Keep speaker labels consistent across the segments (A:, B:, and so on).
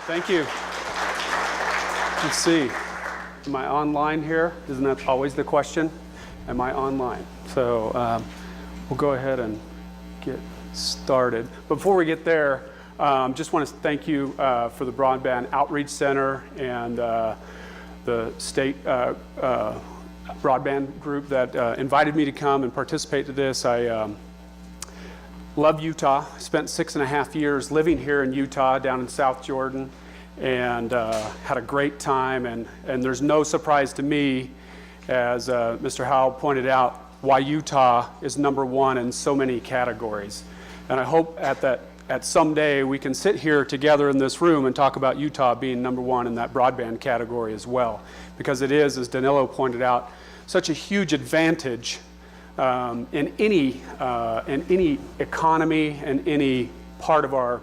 A: Thank you. Let's see. Am I online here? Isn't that always the question? Am I online? So we'll go ahead and get started. But before we get there, just want to thank you for the Broadband Outreach Center and the state broadband group that invited me to come and participate in this. I love Utah. Spent 6.5 years living here in Utah, down in South Jordan, and had a great time. And there's no surprise to me, as Mr. Howell pointed out, why Utah is #1 in so many categories. And I hope at some day we can sit here together in this room and talk about Utah being #1 in that broadband category as well, because it is, as Danilo pointed out, such a huge advantage in any economy and any part of our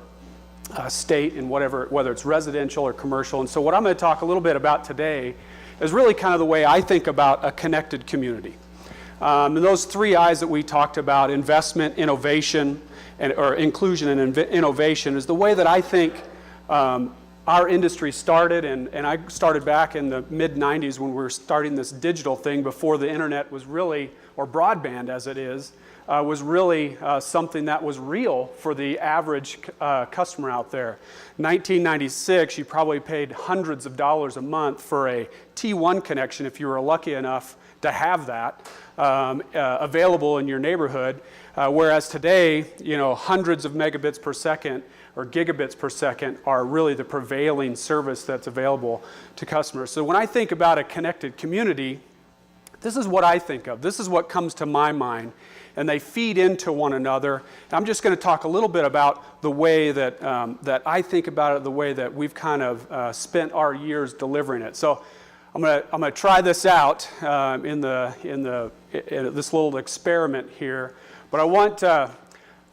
A: state, and whether it's residential or commercial. And so what I'm going to talk a little bit about today is really kind of the way I think about a connected community. And those 3 I's that we talked about, investment, innovation, or inclusion and innovation, is the way that I think our industry started. And I started back in the mid-90s when we were starting this digital thing before the internet was really, or broadband as it is, was really something that was real for the average customer out there. 1996, you probably paid hundreds of dollars a month for a T1 connection if you were lucky enough to have that available in your neighborhood, whereas today, hundreds of megabits per second or gigabits per second are really the prevailing service that's available to customers. So when I think about a connected community, this is what I think of. This is what comes to my mind, and they feed into one another. And I'm just going to talk a little bit about the way that that I think about it, the way that we've kind of spent our years delivering it. So I'm gonna try this out in this little experiment here. But I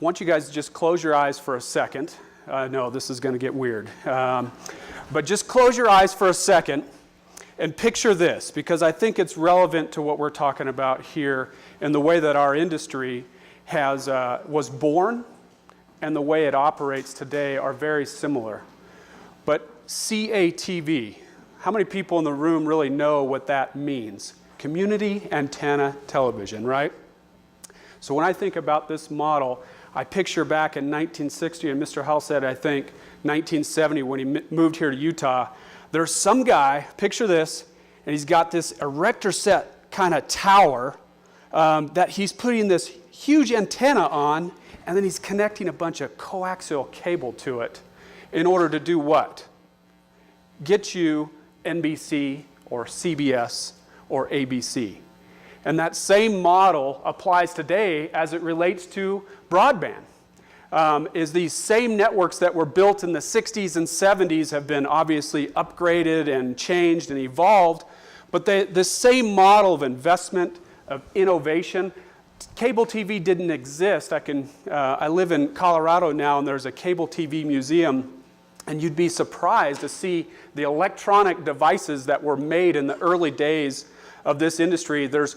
A: want you guys to just close your eyes for a second. No, this is going to get weird. But just close your eyes for a second and picture this, because I think it's relevant to what we're talking about here and the way that our industry was born and the way it operates today are very similar. But CATV, how many people in the room really know what that means? Community antenna television, right? So when I think about this model, I picture back in 1960, and Mr. Hull said, I think, 1970 when he moved here to Utah. There's some guy, picture this, and he's got this erector set kind of tower that he's putting this huge antenna on, and then he's connecting a bunch of coaxial cable to it in order to do what? Get you NBC or CBS or ABC. And that same model applies today as it relates to broadband. Is these same networks that were built in the 60s and 70s have been obviously upgraded and changed and evolved, but the same model of investment, of innovation. Cable TV didn't exist. I live in Colorado now, and there's a cable TV museum, and you'd be surprised to see the electronic devices that were made in the early days of this industry. There's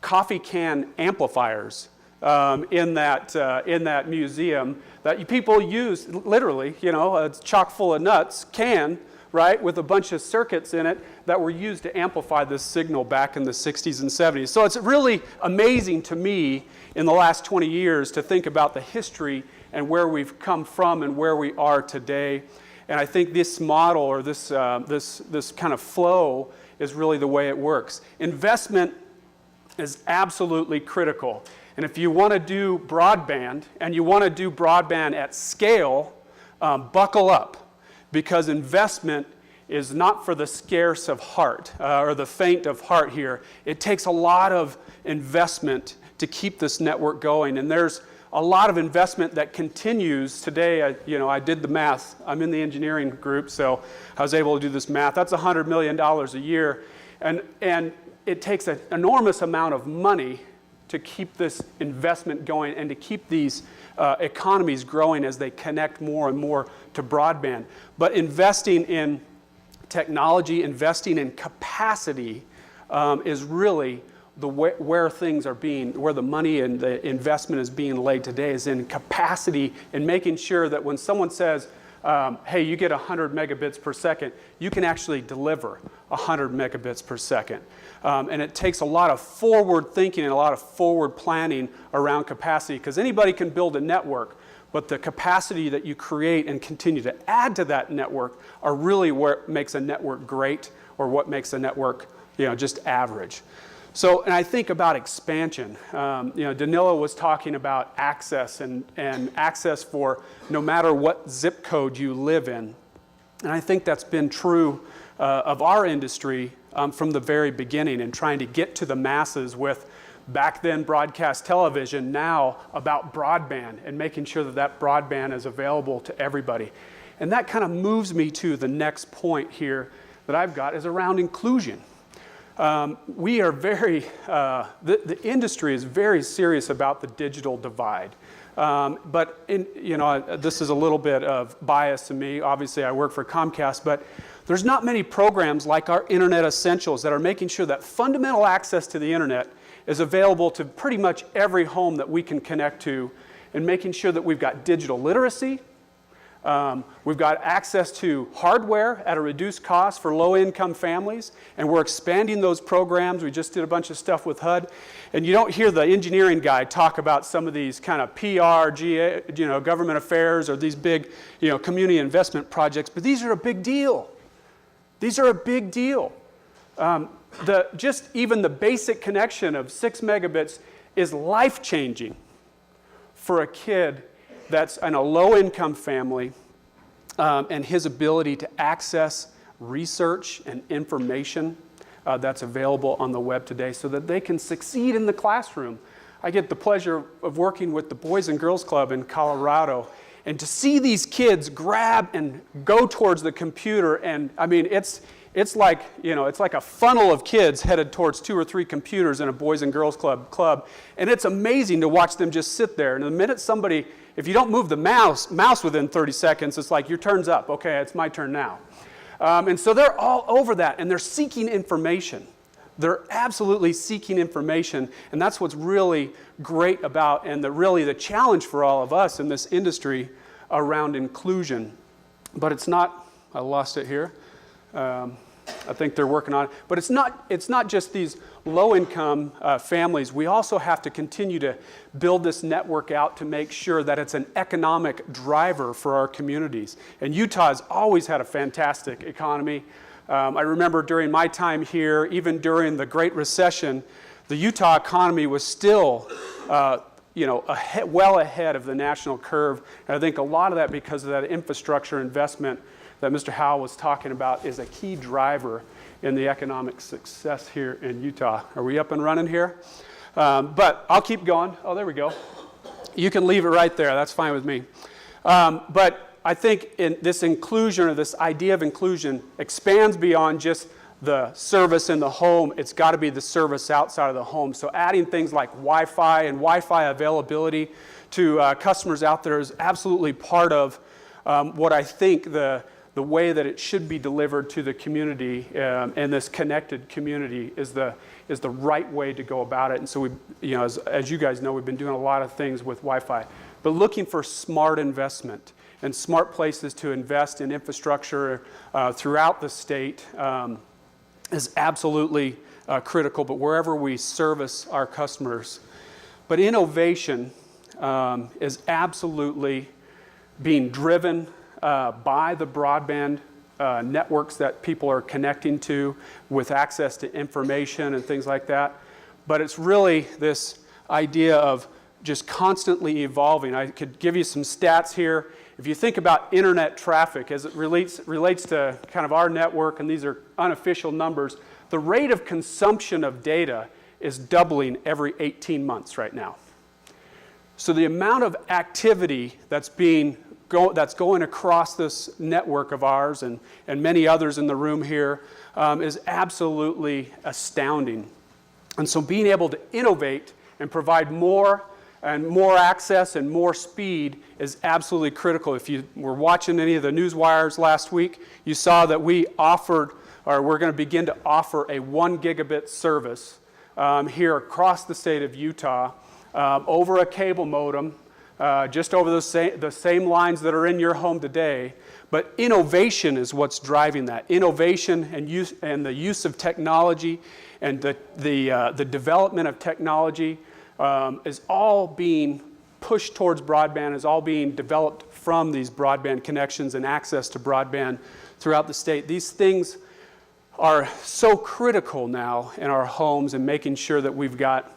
A: coffee can amplifiers in that museum that people use literally, it's chock full of nuts, can, right, with a bunch of circuits in it that were used to amplify this signal back in the 60s and 70s. So it's really amazing to me in the last 20 years to think about the history and where we've come from and where we are today. And I think this model, or this kind of flow, is really the way it works. Investment is absolutely critical. And if you want to do broadband, and you want to do broadband at scale, buckle up, because investment is not for the scarce of heart, or the faint of heart here. It takes a lot of investment to keep this network going, and there's a lot of investment that continues today. I did the math. I'm in the engineering group, so I was able to do this math. That's $100 million a year, and it takes an enormous amount of money to keep this investment going and to keep these economies growing as they connect more and more to broadband. But investing in technology, investing in capacity is really where things are where the money and the investment is being laid today, is in capacity and making sure that when someone says, hey, you get 100 megabits per second, you can actually deliver 100 megabits per second. And it takes a lot of forward thinking and a lot of forward planning around capacity, because anybody can build a network, but the capacity that you create and continue to add to that network are really what makes a network great, or what makes a network, just average. So, and I think about expansion. Danilo was talking about access and access for no matter what zip code you live in. And I think that's been true of our industry from the very beginning, and trying to get to the masses with back then broadcast television, now about broadband and making sure that that broadband is available to everybody. And that kind of moves me to the next point here that I've got, is around inclusion. We are the industry is very serious about the digital divide. But this is a little bit of bias to me. Obviously, I work for Comcast, but there's not many programs like our Internet Essentials that are making sure that fundamental access to the internet is available to pretty much every home that we can connect to, and making sure that we've got digital literacy. We've got access to hardware at a reduced cost for low-income families, and we're expanding those programs. We just did a bunch of stuff with HUD, and you don't hear the engineering guy talk about some of these kind of PR, government affairs, or these big, community investment projects, but these are a big deal. These are a big deal. Just even the basic connection of 6 megabits is life-changing for a kid that's in a low-income family, and his ability to access research and information that's available on the web today, so that they can succeed in the classroom. I get the pleasure of working with the Boys and Girls Club in Colorado, and to see these kids grab and go towards the computer, and I mean, it's like a funnel of kids headed towards 2 or 3 computers in a Boys and Girls Club, and it's amazing to watch them just sit there. And the minute somebody, if you don't move the mouse within 30 seconds, it's like your turn's up. Okay, it's my turn now. And so they're all over that, and they're seeking information. They're absolutely seeking information, and that's what's really great about, and really the challenge for all of us in this industry around inclusion. But it's not, I lost it here. I think they're working on it. But it's not just these low-income families. We also have to continue to build this network out to make sure that it's an economic driver for our communities. And Utah has always had a fantastic economy. I remember during my time here, even during the Great Recession, the Utah economy was still well ahead of the national curve. And I think a lot of that, because of that infrastructure investment that Mr. Howell was talking about, is a key driver in the economic success here in Utah. Are we up and running here? But I'll keep going. Oh, there we go. You can leave it right there. That's fine with me. But I think in this inclusion, or this idea of inclusion, expands beyond just the service in the home. It's got to be the service outside of the home. So adding things like Wi-Fi and Wi-Fi availability to customers out there is absolutely part of what I think the way that it should be delivered to the community, and this connected community is the right way to go about it. And so we, as you guys know, we've been doing a lot of things with Wi-Fi, but looking for smart investment and smart places to invest in infrastructure throughout the state is absolutely critical, but wherever we service our customers. But innovation is absolutely being driven by the broadband networks that people are connecting to, with access to information and things like that. But it's really this idea of just constantly evolving. I could give you some stats here. If you think about internet traffic as it relates to kind of our network, and these are unofficial numbers, the rate of consumption of data is doubling every 18 months right now. So the amount of activity that's going across this network of ours, and many others in the room here, is absolutely astounding. And so being able to innovate and provide more access and more speed is absolutely critical. If you were watching any of the news wires last week, you saw that we're going to begin to offer a 1 gigabit service here across the state of Utah over a cable modem, just over the same lines that are in your home today. But innovation is what's driving that. Innovation and the use of technology and the development of technology is all being pushed towards broadband, is all being developed from these broadband connections and access to broadband throughout the state. These things are so critical now in our homes and making sure that we've got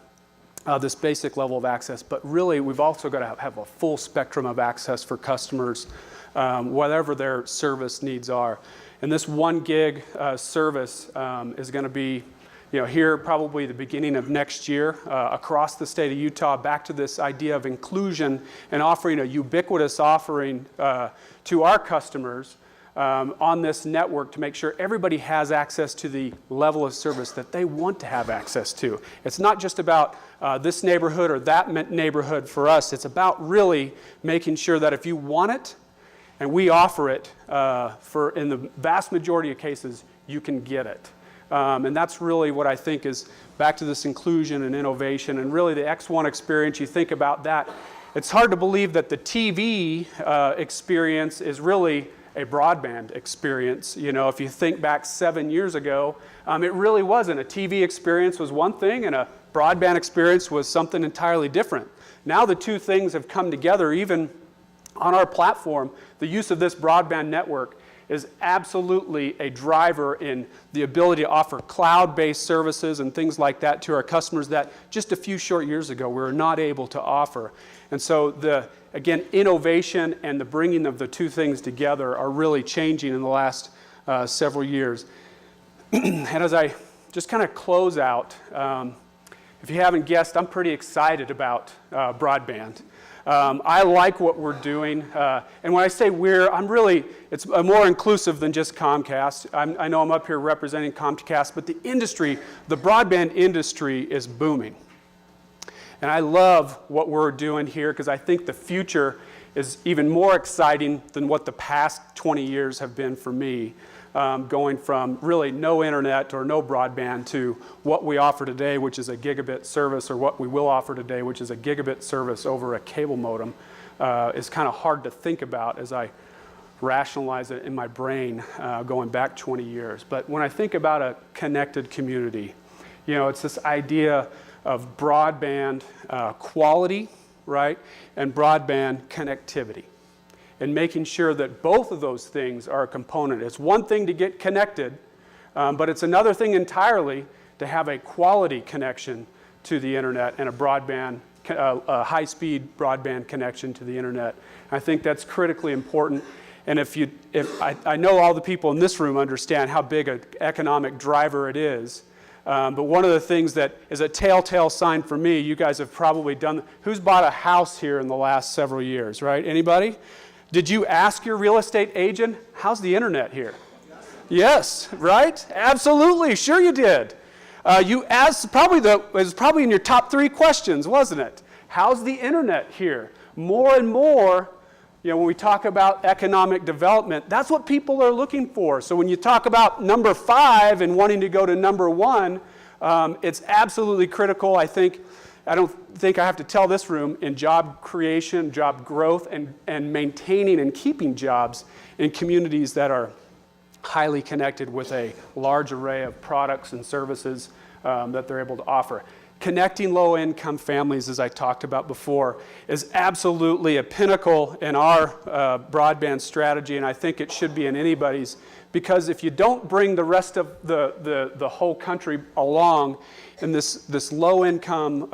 A: this basic level of access, but really we've also got to have a full spectrum of access for customers, whatever their service needs are. And this 1 gig service is going to be here probably the beginning of next year across the state of Utah, back to this idea of inclusion and offering a ubiquitous offering to our customers on this network to make sure everybody has access to the level of service that they want to have access to. It's not just about this neighborhood or that neighborhood for us. It's about really making sure that if you want it and we offer it, in the vast majority of cases, you can get it. And that's really what I think is back to this inclusion and innovation and really the X1 experience. You think about that. It's hard to believe that the TV experience is really a broadband experience. If you think back 7 years ago, it really wasn't. A TV experience was one thing and a broadband experience was something entirely different. Now the two things have come together. Even on our platform, the use of this broadband network is absolutely a driver in the ability to offer cloud-based services and things like that to our customers that just a few short years ago we were not able to offer. And so again, innovation and the bringing of the two things together are really changing in the last several years. And as I just kind of close out, if you haven't guessed, I'm pretty excited about broadband. I like what we're doing, and when I say it's more inclusive than just Comcast. I know I'm up here representing Comcast, but the broadband industry is booming. And I love what we're doing here because I think the future is even more exciting than what the past 20 years have been for me. Going from really no internet or no broadband to what we offer today, which is a gigabit service, or what we will offer today, which is a gigabit service over a cable modem, is kind of hard to think about as I rationalize it in my brain going back 20 years. But when I think about a connected community, it's this idea of broadband quality, right, and broadband connectivity. And making sure that both of those things are a component. It's one thing to get connected, but it's another thing entirely to have a quality connection to the internet and a high-speed broadband connection to the internet. I think that's critically important. And I know all the people in this room understand how big an economic driver it is. But one of the things that is a telltale sign for me, you guys have probably done. Who's bought a house here in the last several years, right? Anybody? Did you ask your real estate agent, how's the internet here? Yes, right? Absolutely, sure you did. You asked, it was probably in your top 3 questions, wasn't it? How's the internet here? More and more, when we talk about economic development, that's what people are looking for. So when you talk about number 5 and wanting to go to number 1, it's absolutely critical, I don't think I have to tell this room, in job creation, job growth, and maintaining and keeping jobs in communities that are highly connected with a large array of products and services that they're able to offer. Connecting low-income families, as I talked about before, is absolutely a pinnacle in our broadband strategy, and I think it should be in anybody's, because if you don't bring the rest of the whole country along in this low-income,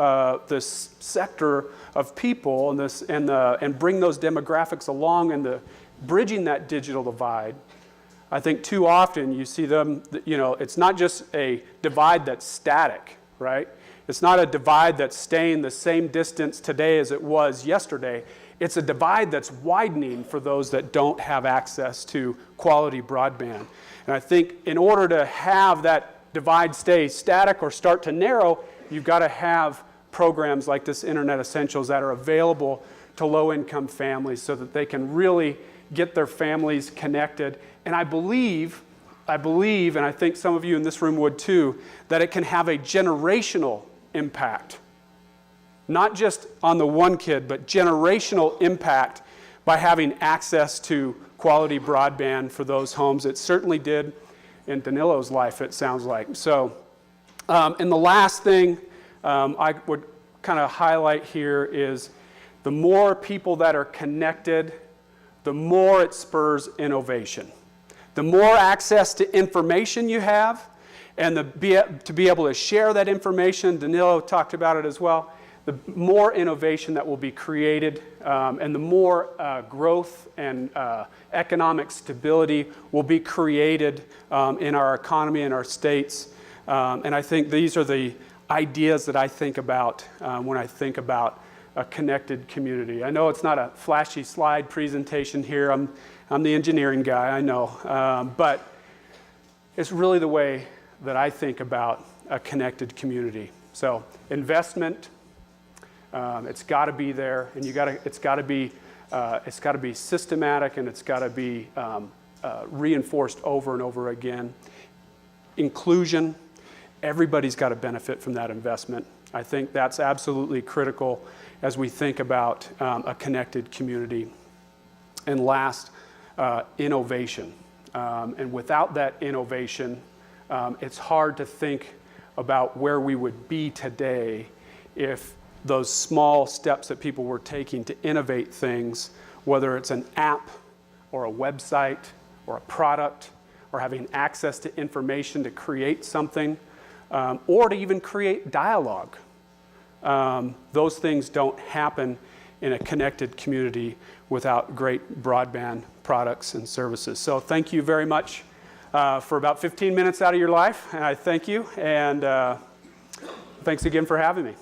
A: this sector of people, and bring those demographics along and bridging that digital divide, I think too often you see them, it's not just a divide that's static, right? It's not a divide that's staying the same distance today as it was yesterday. It's a divide that's widening for those that don't have access to quality broadband. And I think in order to have that divide stay static or start to narrow, you've got to have programs like this Internet Essentials that are available to low-income families so that they can really get their families connected. And I believe, and I think some of you in this room would too, that it can have a generational impact. Not just on the one kid, but generational impact by having access to quality broadband for those homes. It certainly did in Danilo's life, it sounds like. So, and the last thing I would kind of highlight here is the more people that are connected, the more it spurs innovation. The more access to information you have, and to be able to share that information, Danilo talked about it as well, the more innovation that will be created, and the more growth and economic stability will be created in our economy and our states. And I think these are the ideas that I think about when I think about a connected community. I know it's not a flashy slide presentation here. I'm the engineering guy, I know. But it's really the way that I think about a connected community. So investment, it's got to be there, and it's got to be systematic, and it's got to be reinforced over and over again. Inclusion, everybody's got to benefit from that investment. I think that's absolutely critical as we think about a connected community. And last, innovation. And without that innovation, it's hard to think about where we would be today if those small steps that people were taking to innovate things, whether it's an app or a website or a product or having access to information to create something, or to even create dialogue. Those things don't happen in a connected community without great broadband products and services. So thank you very much for about 15 minutes out of your life, and I thank you, and thanks again for having me.